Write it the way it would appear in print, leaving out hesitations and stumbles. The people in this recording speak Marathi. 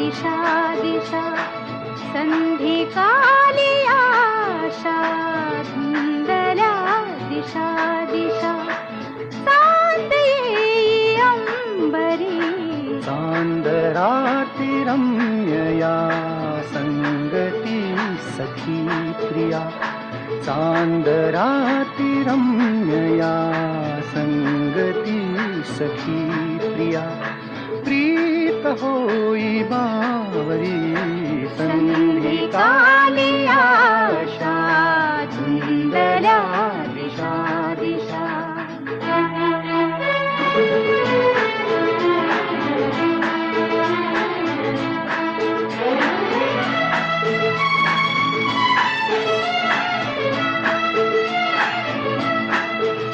दिशा दिशा संधिकाली आशा धुंदल्या दिशा दिशा चांद येई अंबरी चांदराती रम्यया संगती सखी प्रिया चांदराती रम्यया संगती सखी प्रिया प्रीत होई बावरी संधिकाली